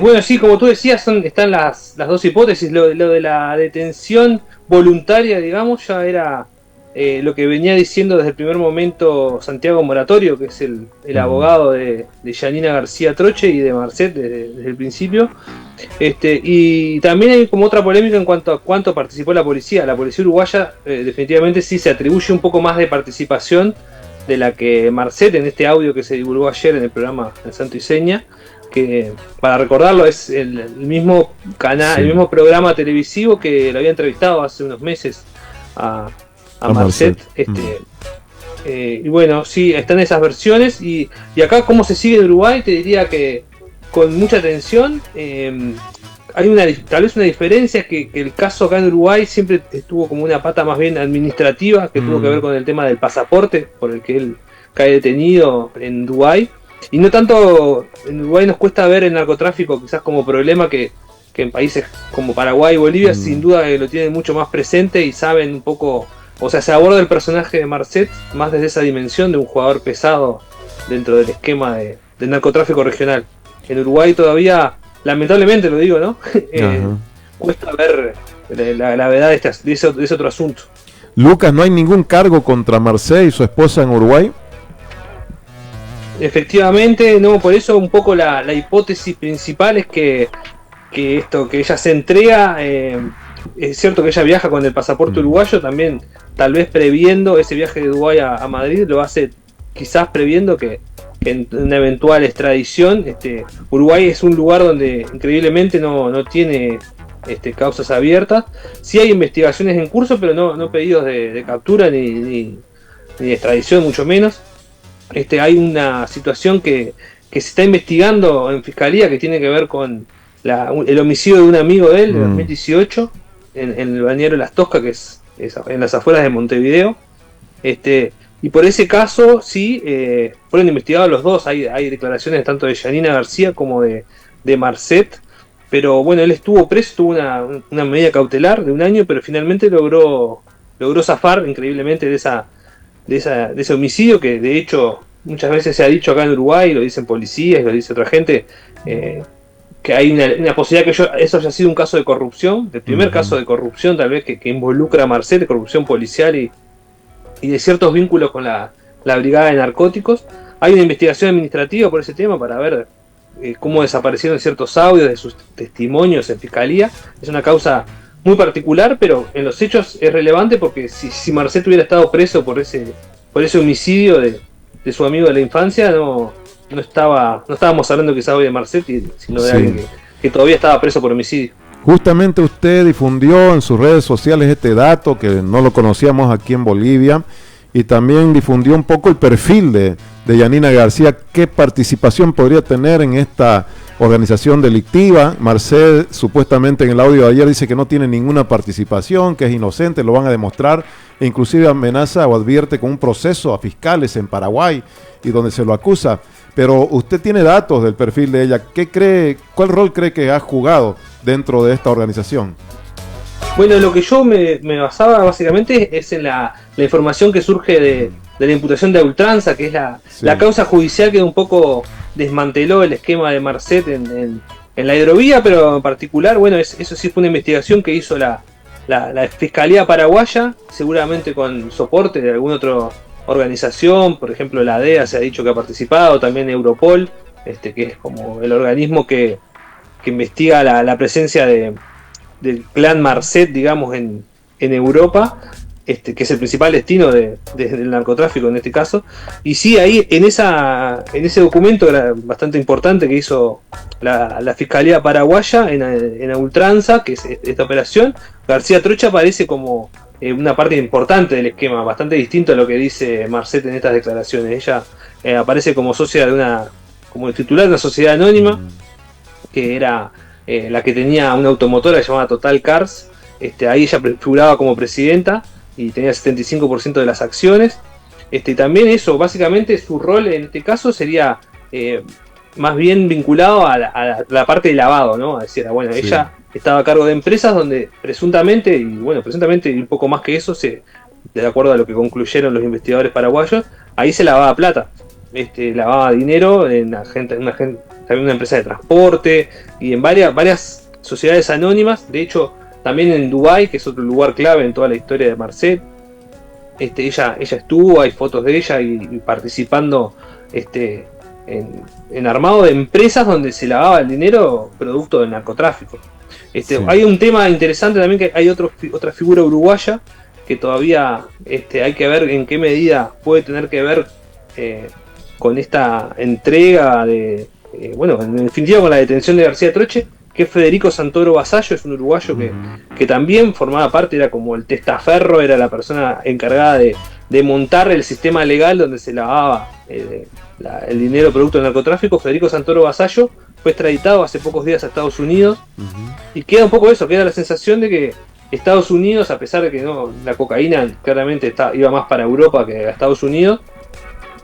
Bueno, sí, como tú decías, están las dos hipótesis. Lo de la detención voluntaria, digamos, ya era lo que venía diciendo desde el primer momento Santiago Moratorio, que es el Ujú. abogado de Yanina García Troche y de Marcet desde el principio. Y también hay como otra polémica en cuanto a cuánto participó la policía. La policía uruguaya definitivamente sí se atribuye un poco más de participación de la que Marcet en este audio que se divulgó ayer en el programa El Santo y Seña, que para recordarlo es el mismo canal, el Sí, mismo programa televisivo que lo había entrevistado hace unos meses a, a a Marcet. Marcet. Y bueno, sí, están esas versiones. Y acá, ¿cómo se sigue en Uruguay? Te diría que con mucha atención. Hay tal vez una diferencia que el caso acá en Uruguay siempre estuvo como una pata más bien administrativa, que tuvo que ver Mm, con el tema del pasaporte, por el que él cae detenido en Dubái. Y no tanto, en Uruguay nos cuesta ver el narcotráfico quizás como problema que en países como Paraguay y Bolivia sin mm. duda lo tienen mucho más presente y saben un poco, o sea, se aborda el personaje de Marcet más desde esa dimensión de un jugador pesado dentro del esquema del narcotráfico regional. En Uruguay todavía, lamentablemente lo digo, ¿no? Ajá. Cuesta ver la gravedad de ese otro asunto. Lucas, ¿no hay ningún cargo contra Marcet y su esposa en Uruguay? Efectivamente, no, por eso un poco la hipótesis principal es que ella se entrega, es cierto que ella viaja con el pasaporte Mm, uruguayo, también tal vez previendo ese viaje de Dubái a Madrid, lo hace quizás previendo que en una eventual extradición. Uruguay es un lugar donde increíblemente no tiene causas abiertas, sí hay investigaciones en curso, pero no pedidos de captura ni de extradición, mucho menos. Hay una situación que se está investigando en fiscalía que tiene que ver con el homicidio de un amigo de él de mm. 2018 en el balneario Las Toscas, que es en las afueras de Montevideo. Y por ese caso, sí, fueron investigados los dos. Hay declaraciones tanto de Yanina García como de Marcet. Pero bueno, él estuvo preso, tuvo una medida cautelar de un año, pero finalmente logró zafar increíblemente de ese homicidio, que de hecho muchas veces se ha dicho acá en Uruguay, lo dicen policías, lo dice otra gente, que hay una posibilidad que eso haya sido un caso de corrupción, el primer Ujú. caso de corrupción tal vez que involucra a Marcet, de corrupción policial y de ciertos vínculos con la brigada de narcóticos. Hay una investigación administrativa por ese tema para ver cómo desaparecieron ciertos audios de sus testimonios en fiscalía. Es una causa muy particular, pero en los hechos es relevante porque si Marcet hubiera estado preso por ese homicidio de su amigo de la infancia, no estábamos hablando quizás hoy de Marcet, sino de alguien Sí. que todavía estaba preso por homicidio. Justamente usted difundió en sus redes sociales este dato que no lo conocíamos aquí en Bolivia y también difundió un poco el perfil de Yanina García, qué participación podría tener en esta organización delictiva. Marcel supuestamente en el audio de ayer dice que no tiene ninguna participación, que es inocente, lo van a demostrar, e inclusive amenaza o advierte con un proceso a fiscales en Paraguay y donde se lo acusa. Pero usted tiene datos del perfil de ella. ¿Qué cree, cuál rol cree que ha jugado dentro de esta organización? Bueno, lo que yo me basaba básicamente es en la información que surge de la imputación de ultranza, que es la Sí. causa judicial que un poco desmanteló el esquema de Marcet en la hidrovía, pero en particular, bueno, eso sí fue una investigación que hizo la Fiscalía Paraguaya, seguramente con soporte de alguna otra organización, por ejemplo la DEA se ha dicho que ha participado, también Europol, que es como el organismo que investiga la presencia del clan Marcet, digamos, en Europa, que es el principal destino del narcotráfico en este caso. Y sí, ahí en ese documento era bastante importante que hizo la Fiscalía Paraguaya en Ultranza, que es esta operación, García Trocha aparece como una parte importante del esquema, bastante distinto a lo que dice Marcet en estas declaraciones. Ella aparece como socia como titular de una sociedad anónima, Mm. que era la que tenía una automotora llamada Total Cars. Ahí ella figuraba como presidenta y tenía el 75% de las acciones. Y también eso, básicamente su rol en este caso sería más bien vinculado a la parte de lavado, ¿no? Es decir, bueno, Sí. ella estaba a cargo de empresas donde presuntamente y un poco más que eso, de acuerdo a lo que concluyeron los investigadores paraguayos, ahí se lavaba plata, lavaba dinero en una también una empresa de transporte, y en varias sociedades anónimas. De hecho, también en Dubái, que es otro lugar clave en toda la historia de Marcet, ella estuvo, hay fotos de ella y participando en armado de empresas donde se lavaba el dinero producto del narcotráfico. Sí. Hay un tema interesante también, que hay otra figura uruguaya que todavía hay que ver en qué medida puede tener que ver con esta entrega en definitiva con la detención de García Troche, que es Federico Santoro Vasallo. Es un uruguayo que también formaba parte, era como el testaferro, era la persona encargada de montar el sistema legal donde se lavaba el dinero producto del narcotráfico. Federico Santoro Vasallo fue extraditado hace pocos días a Estados Unidos, y queda un poco eso, queda la sensación de que Estados Unidos, a pesar de que la cocaína claramente iba más para Europa que a Estados Unidos,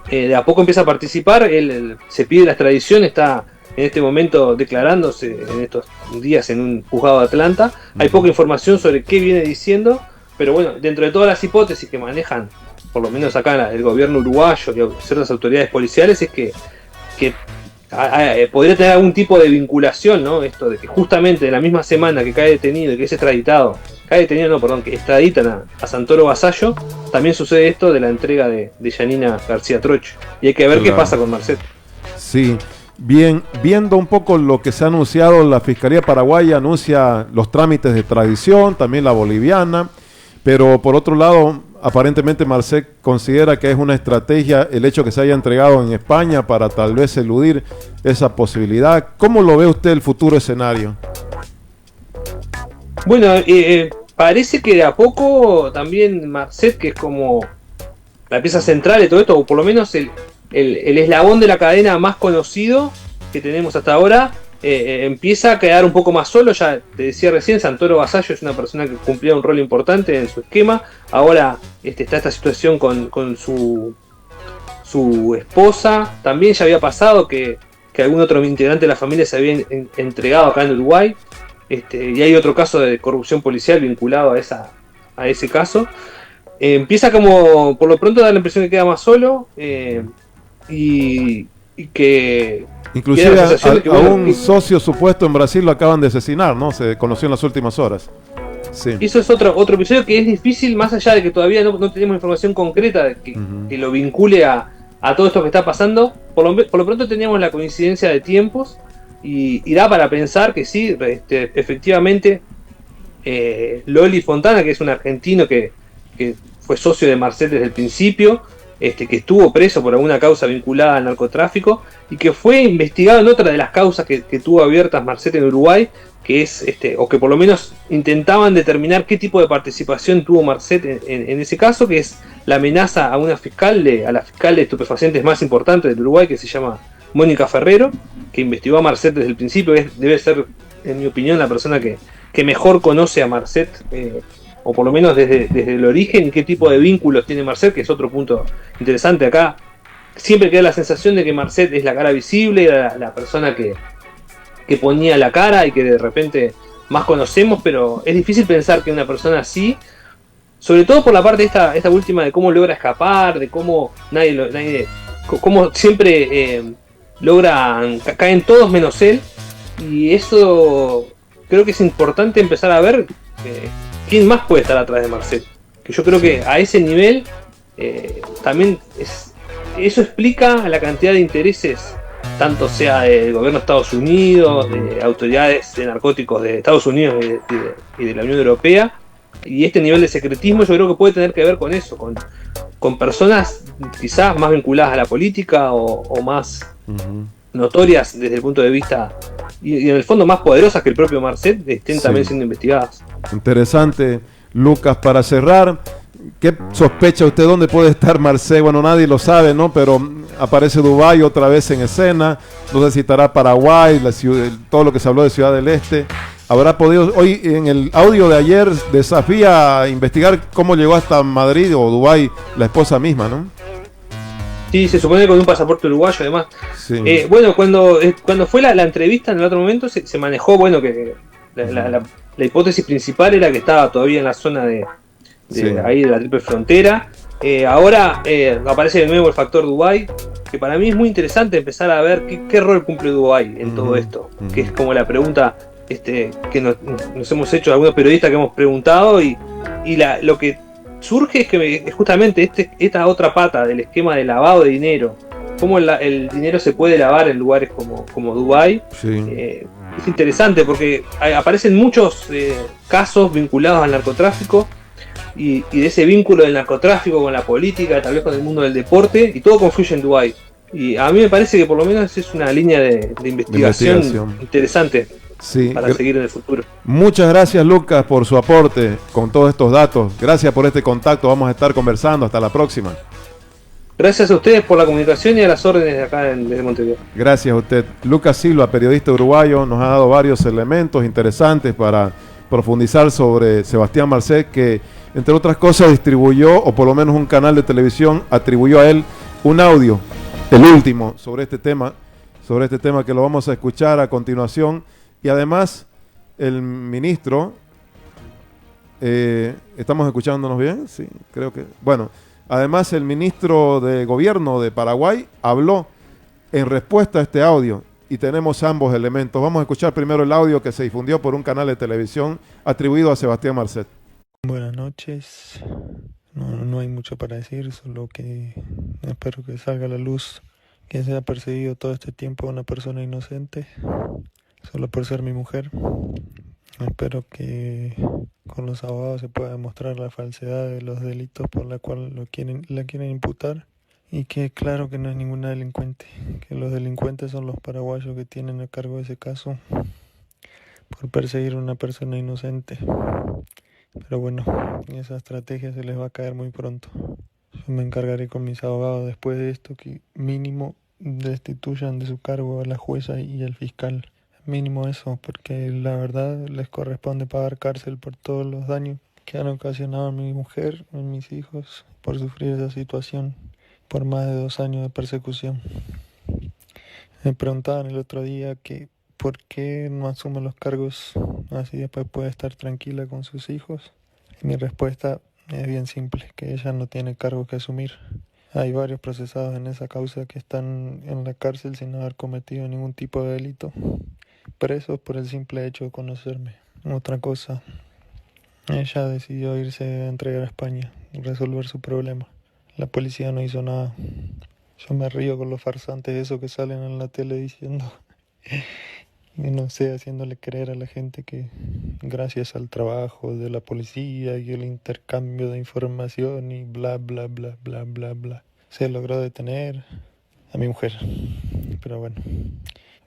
de a poco empieza a participar. Él se pide la extradición, está en este momento declarándose en estos días en un juzgado de Atlanta. Hay poca información sobre qué viene diciendo, pero bueno, dentro de todas las hipótesis que manejan, por lo menos acá el gobierno uruguayo y ciertas autoridades policiales, es que podría tener algún tipo de vinculación, ¿no? Esto de que justamente en la misma semana que cae detenido y que es extraditado, que extraditan a Santoro Vasallo, también sucede esto de la entrega de Yanina García Troche. Y hay que ver qué pasa con Marcet. Sí. Bien, viendo un poco lo que se ha anunciado, la Fiscalía Paraguaya anuncia los trámites de extradición, también la boliviana, pero por otro lado, aparentemente Marcet considera que es una estrategia el hecho que se haya entregado en España para tal vez eludir esa posibilidad. ¿Cómo lo ve usted el futuro escenario? Bueno, parece que de a poco también Marcet, que es como la pieza central de todo esto, o por lo menos el eslabón de la cadena más conocido que tenemos hasta ahora, empieza a quedar un poco más solo. Ya te decía recién, Santoro Vasallo es una persona que cumplía un rol importante en su esquema. Ahora está esta situación con su esposa. También ya había pasado que algún otro integrante de la familia se había entregado acá en Uruguay, y hay otro caso de corrupción policial vinculado a ese caso. Empieza como, por lo pronto, a dar la impresión de que queda más solo, y que inclusive a un socio supuesto en Brasil lo acaban de asesinar, ¿no? Se conoció en las últimas horas. Sí. Eso es otro episodio que es difícil, más allá de que todavía no tenemos información concreta que lo vincule a todo esto que está pasando. Por lo pronto teníamos la coincidencia de tiempos, y da para pensar que sí, efectivamente, Loli Fontana, que es un argentino que fue socio de Marcet desde el principio, que estuvo preso por alguna causa vinculada al narcotráfico, y que fue investigado en otra de las causas que tuvo abiertas Marcet en Uruguay, que es o que por lo menos intentaban determinar qué tipo de participación tuvo Marcet en ese caso, que es la amenaza a la fiscal de estupefacientes más importante del Uruguay, que se llama Mónica Ferrero, que investigó a Marcet desde el principio. Debe ser, en mi opinión, la persona que mejor conoce a Marcet, o por lo menos desde el origen, qué tipo de vínculos tiene Marcet, que es otro punto interesante acá. Siempre queda la sensación de que Marcet es la cara visible, era la persona que ponía la cara y que de repente más conocemos, pero es difícil pensar que una persona así, sobre todo por la parte esta última de cómo logra escapar, de cómo cómo siempre caen todos menos él, y eso creo que es importante empezar a ver quién más puede estar atrás de Marcet, que yo creo que a ese nivel también eso explica la cantidad de intereses, tanto sea del gobierno de Estados Unidos, de autoridades de narcóticos de Estados Unidos y de la Unión Europea, y este nivel de secretismo yo creo que puede tener que ver con eso, con personas quizás más vinculadas a la política o más notorias desde el punto de vista, y en el fondo más poderosas que el propio Marcet, estén también siendo investigadas. Interesante. Lucas, para cerrar, ¿qué sospecha usted dónde puede estar Marcet? Bueno, nadie lo sabe, ¿no? Pero aparece Dubái otra vez en escena, no sé si estará Paraguay, todo lo que se habló de Ciudad del Este. ¿Habrá podido, hoy en el audio de ayer, desafía a investigar cómo llegó hasta Madrid o Dubái la esposa misma, ¿no? Sí, se supone que con un pasaporte uruguayo además. Sí. Bueno, cuando fue la entrevista en el otro momento se manejó, bueno, que la hipótesis principal era que estaba todavía en la zona de ahí de la triple frontera, Ahora aparece de nuevo el factor Dubái, que para mí es muy interesante empezar a ver qué rol cumple Dubái en todo esto, que es como la pregunta que nos hemos hecho algunos periodistas que hemos preguntado, y lo que surge es que justamente esta otra pata del esquema de lavado de dinero, cómo el dinero se puede lavar en lugares como Dubái. Sí. Es interesante porque aparecen muchos casos vinculados al narcotráfico y de ese vínculo del narcotráfico con la política, tal vez con el mundo del deporte, y todo confluye en Dubái. Y a mí me parece que por lo menos es una línea de investigación interesante. Sí, para seguir en el futuro. Muchas gracias, Lucas, por su aporte con todos estos datos. Gracias por este contacto. Vamos a estar conversando. Hasta la próxima. Gracias a ustedes por la comunicación y a las órdenes de acá desde Montevideo. Gracias a usted. Lucas Silva, periodista uruguayo, nos ha dado varios elementos interesantes para profundizar sobre Sebastián Marcet, que entre otras cosas distribuyó, o por lo menos un canal de televisión atribuyó a él un audio, el último, sobre este tema que lo vamos a escuchar a continuación. Y además el ministro, ¿estamos escuchándonos bien? Sí, creo que... Bueno, además el ministro de Gobierno de Paraguay habló en respuesta a este audio y tenemos ambos elementos. Vamos a escuchar primero el audio que se difundió por un canal de televisión atribuido a Sebastián Marcet. Buenas noches. No hay mucho para decir, solo que espero que salga a la luz que se ha perseguido todo este tiempo a una persona inocente, solo por ser mi mujer. Espero que con los abogados se pueda demostrar la falsedad de los delitos por la cual la quieren imputar, y que claro que no es ninguna delincuente, que los delincuentes son los paraguayos que tienen a cargo de ese caso por perseguir a una persona inocente. Pero bueno, esa estrategia se les va a caer muy pronto. Yo me encargaré con mis abogados después de esto que mínimo destituyan de su cargo a la jueza y al fiscal. Mínimo eso, porque la verdad les corresponde pagar cárcel por todos los daños que han ocasionado a mi mujer, a mis hijos, por sufrir esa situación, por más de 2 años de persecución. Me preguntaban el otro día que por qué no asume los cargos, así después puede estar tranquila con sus hijos. Y mi respuesta es bien simple, que ella no tiene cargos que asumir. Hay varios procesados en esa causa que están en la cárcel sin haber cometido ningún tipo de delito, presos por el simple hecho de conocerme. Otra cosa, ella decidió irse a entregar a España y resolver su problema. La policía no hizo nada. Yo me río con los farsantes de esos que salen en la tele diciendo, y no sé, haciéndole creer a la gente que gracias al trabajo de la policía y el intercambio de información y bla bla bla bla bla bla, se logró detener a mi mujer. Pero bueno,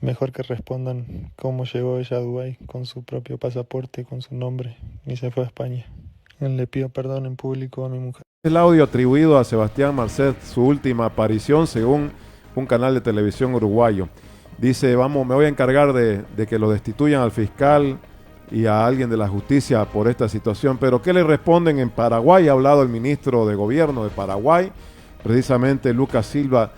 mejor que respondan cómo llegó ella a Dubái con su propio pasaporte, con su nombre, y se fue a España. Le pido perdón en público a mi mujer. El audio atribuido a Sebastián Marcet, su última aparición según un canal de televisión uruguayo. Dice, me voy a encargar de que lo destituyan al fiscal y a alguien de la justicia por esta situación. Pero ¿qué le responden en Paraguay? Ha hablado el ministro de Gobierno de Paraguay, precisamente Lucas Silva,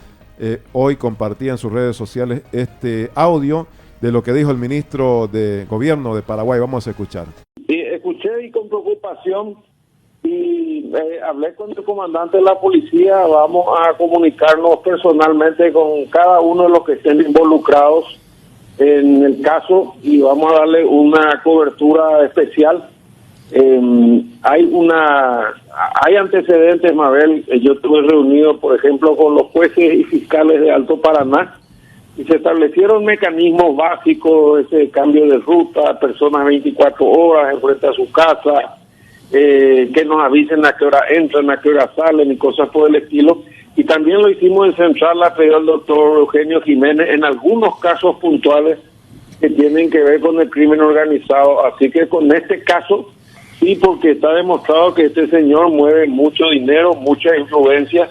hoy compartía en sus redes sociales este audio de lo que dijo el ministro de Gobierno de Paraguay. Vamos a escuchar. Sí, escuché y con preocupación y hablé con el comandante de la policía. Vamos a comunicarnos personalmente con cada uno de los que estén involucrados en el caso y vamos a darle una cobertura especial. Hay antecedentes, Mabel. Yo estuve reunido, por ejemplo, con los jueces y fiscales de Alto Paraná y se establecieron mecanismos básicos, ese cambio de ruta, personas 24 horas enfrente a su casa, que nos avisen a qué hora entran, a qué hora salen y cosas por el estilo. Y también lo hicimos en Central, la pedido el doctor Eugenio Jiménez en algunos casos puntuales que tienen que ver con el crimen organizado. Así que con este caso, sí, porque está demostrado que este señor mueve mucho dinero, mucha influencia,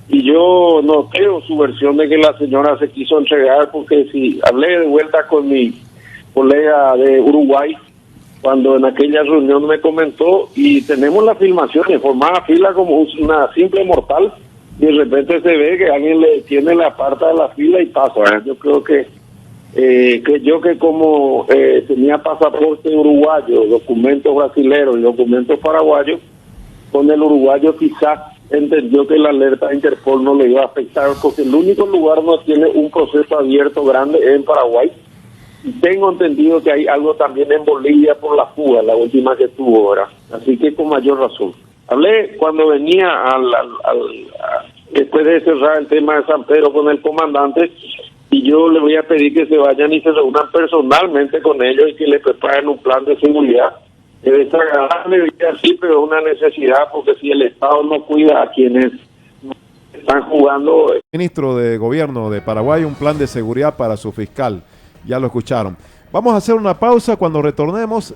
y yo no creo su versión de que la señora se quiso entregar, porque si hablé de vuelta con mi colega de Uruguay, cuando en aquella reunión me comentó, y tenemos las filmaciones, formaba fila como una simple mortal, y de repente se ve que alguien le tiene la parte de la fila y pasa. Yo creo que como tenía pasaporte uruguayo, documentos brasileños y documentos paraguayos, con el uruguayo quizás entendió que la alerta de Interpol no le iba a afectar, porque el único lugar donde tiene un proceso abierto grande es en Paraguay. Y tengo entendido que hay algo también en Bolivia por la fuga, la última que tuvo ahora. Así que con mayor razón. Hablé cuando venía después de cerrar el tema de San Pedro con el comandante, y yo le voy a pedir que se vayan y se reúnan personalmente con ellos y que le preparen un plan de seguridad. Es desagradable vivir así, pero es una necesidad, porque si el Estado no cuida a quienes están jugando. Ministro de Gobierno de Paraguay, un plan de seguridad para su fiscal. Ya lo escucharon. Vamos a hacer una pausa. Cuando retornemos,